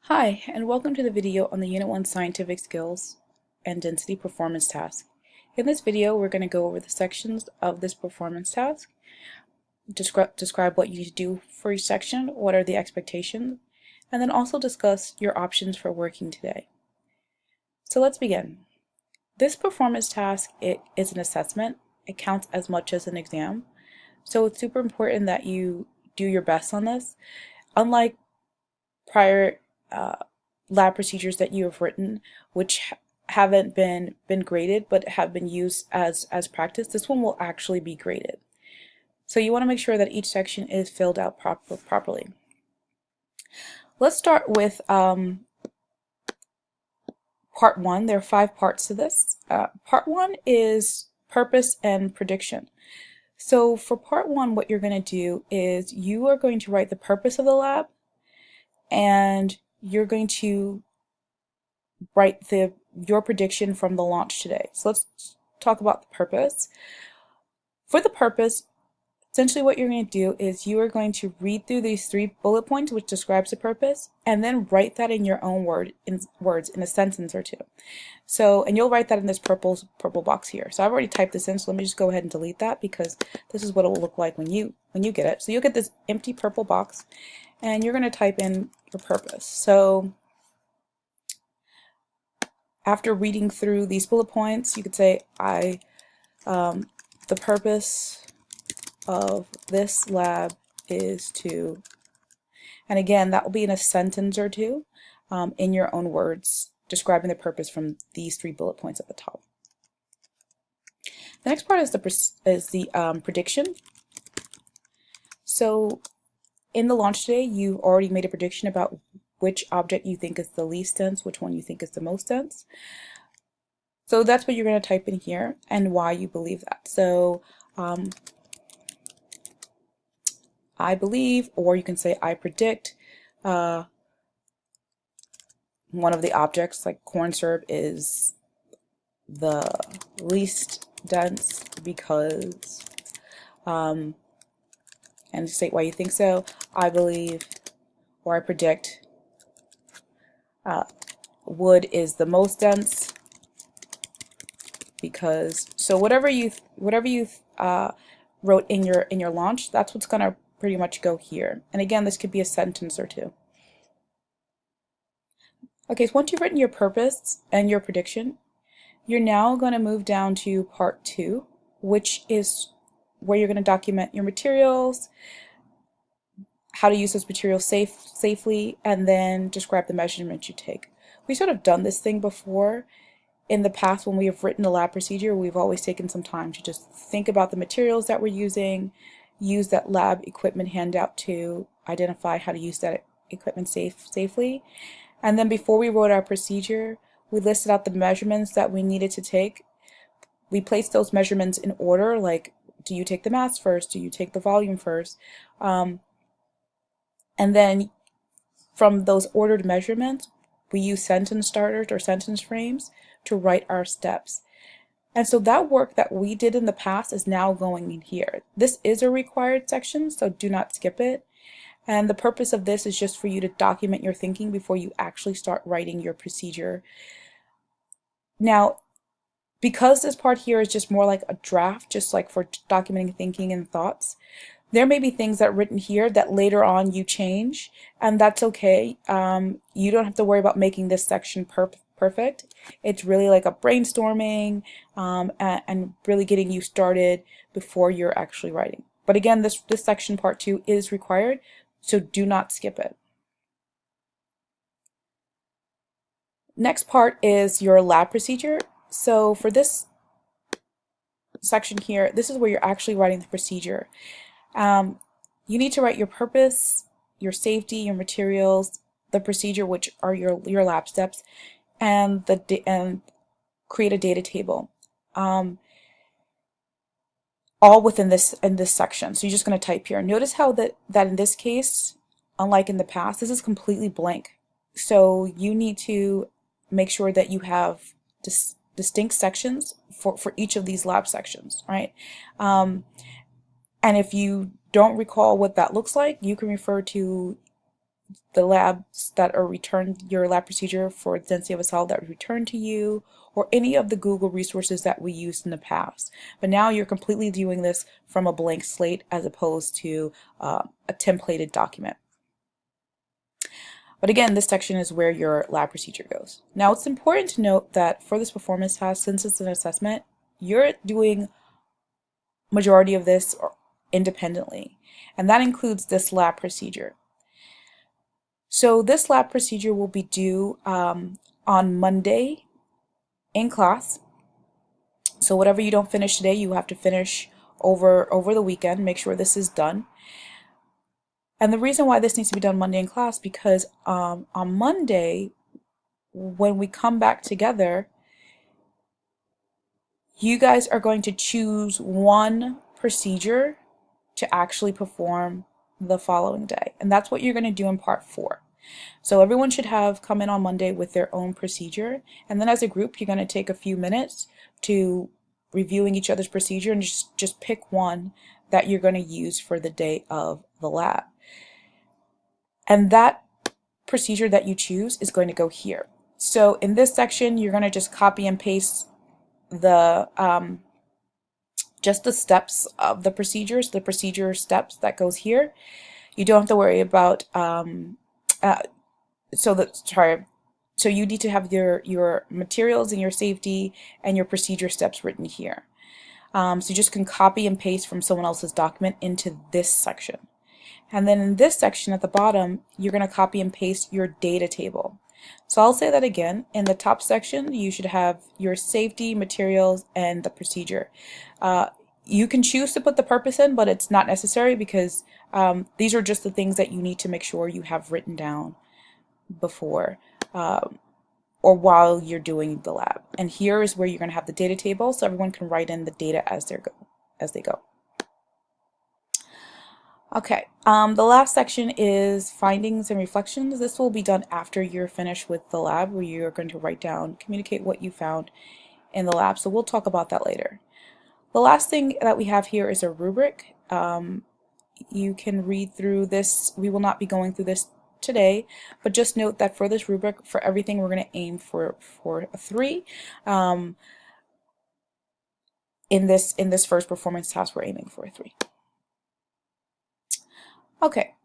Hi, and welcome to the video on the Unit 1 Scientific Skills and Density Performance Task. In this video, we're going to go over the sections of this performance task, describe what you need to do for each section, what are the expectations, and then also discuss your options for working today. So let's begin. This performance task is an assessment. It counts as much as an exam. So it's super important that you do your best on this. Unlike prior lab procedures that you have written, which haven't been graded but have been used as practice, this one will actually be graded. So you want to make sure that each section is filled out properly. Let's start with part 1. There are 5 parts to this. Part 1 is purpose and prediction. So for part 1, what you're going to do is you are going to write the purpose of the lab, and you're going to write your prediction from the launch today. So let's talk about the purpose. For the purpose, essentially what you're going to do is you are going to read through these 3 bullet points which describes the purpose, and then write that in your own words in a sentence or two. So, and you'll write that in this purple box here. So I've already typed this in, so let me just go ahead and delete that, because this is what it will look like when you get it. So you'll get this empty purple box, and you're going to type in your purpose. So after reading through these bullet points, you could say, the purpose of this lab is to, and again, that will be in a sentence or two, in your own words, describing the purpose from these 3 bullet points at the top. The next part is the prediction. So in the launch today, you've already made a prediction about which object you think is the least dense, which one you think is the most dense. So that's what you're going to type in here and why you believe that. So I believe, or you can say I predict, one of the objects, like corn syrup, is the least dense because, and state why you think so. I believe, or I predict, wood is the most dense because. So whatever you wrote in your launch, that's what's gonna pretty much go here. And again, this could be a sentence or two. Okay, so once you've written your purpose and your prediction, you're now going to move down to part 2, which is where you're going to document your materials, how to use those materials safely, and then describe the measurements you take. We've sort of done this thing before. In the past, when we have written a lab procedure, we've always taken some time to just think about the materials that we're using, use that lab equipment handout to identify how to use that equipment safely. And then before we wrote our procedure, we listed out the measurements that we needed to take. We placed those measurements in order, like, do you take the mass first? Do you take the volume first? And then from those ordered measurements, we use sentence starters or sentence frames to write our steps. And so that work that we did in the past is now going in here. This is a required section, so do not skip it. And the purpose of this is just for you to document your thinking before you actually start writing your procedure. Now, because this part here is just more like a draft, just like for documenting thinking and thoughts, there may be things that are written here that later on you change, and that's okay. You don't have to worry about making this section perfect. It's really like a brainstorming and really getting you started before you're actually writing. But again, this section, part 2, is required, so do not skip it. Next part is your lab procedure. So for this section here, this is where you're actually writing the procedure. You need to write your purpose, your safety, your materials, the procedure, which are your lab steps, and create a data table. All within this section. So you're just going to type here. Notice how that in this case, unlike in the past, this is completely blank. So you need to make sure that you have distinct sections for each of these lab sections, right? And if you don't recall what that looks like, you can refer to the labs that are returned, your lab procedure for density of a solid that was returned to you, or any of the Google resources that we used in the past. But now you're completely doing this from a blank slate as opposed to a templated document. But again, this section is where your lab procedure goes. Now it's important to note that for this performance task, since it's an assessment, you're doing majority of this independently, and that includes this lab procedure. So this lab procedure will be due on Monday in class. So whatever you don't finish today, you have to finish over the weekend. Make sure this is done. And the reason why this needs to be done Monday in class, because on Monday, when we come back together, you guys are going to choose one procedure to actually perform the following day. And that's what you're going to do in part 4. So everyone should have come in on Monday with their own procedure. And then as a group, you're going to take a few minutes to reviewing each other's procedure and just pick one that you're going to use for the day of the lab. And that procedure that you choose is going to go here. So in this section, you're going to just copy and paste the just the steps of the procedures, the procedure steps that goes here. You don't have to worry about so you need to have your materials and your safety and your procedure steps written here. So you just can copy and paste from someone else's document into this section. And then in this section at the bottom, you're going to copy and paste your data table. So I'll say that again. In the top section, you should have your safety, materials, and the procedure. You can choose to put the purpose in, but it's not necessary because these are just the things that you need to make sure you have written down before or while you're doing the lab. And here is where you're going to have the data table, so everyone can write in the data as they go. Okay, the last section is findings and reflections. This will be done after you're finished with the lab, where you're going to write down, communicate what you found in the lab. So we'll talk about that later. The last thing that we have here is a rubric. You can read through this. We will not be going through this today, but just note that for this rubric, for everything, we're going to aim for a 3. In this first performance task, we're aiming for a 3. Okay.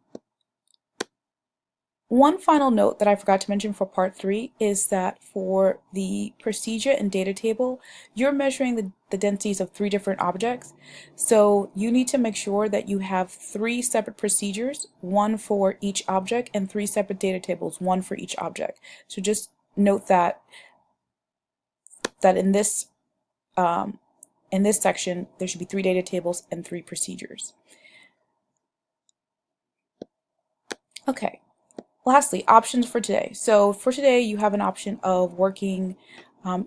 One final note that I forgot to mention for part 3 is that for the procedure and data table, you're measuring the densities of 3 different objects. So you need to make sure that you have 3 separate procedures, 1 for each object, and 3 separate data tables, 1 for each object. So just note that in this section, there should be 3 data tables and 3 procedures. Okay. Lastly, options for today. So for today, you have an option of working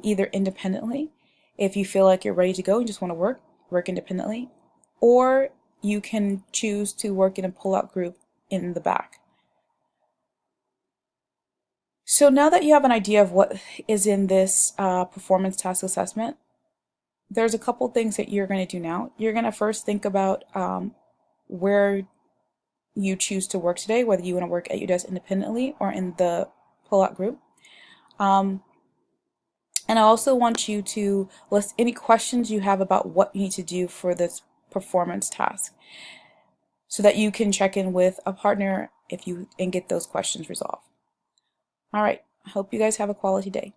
either independently, if you feel like you're ready to go and just want to work independently, or you can choose to work in a pull-out group in the back. So now that you have an idea of what is in this performance task assessment, there's a couple things that you're going to do now. You're going to first think about where you choose to work today, whether you want to work at your desk independently or in the pull-out group. And I also want you to list any questions you have about what you need to do for this performance task so that you can check in with a partner and get those questions resolved. All right, I hope you guys have a quality day.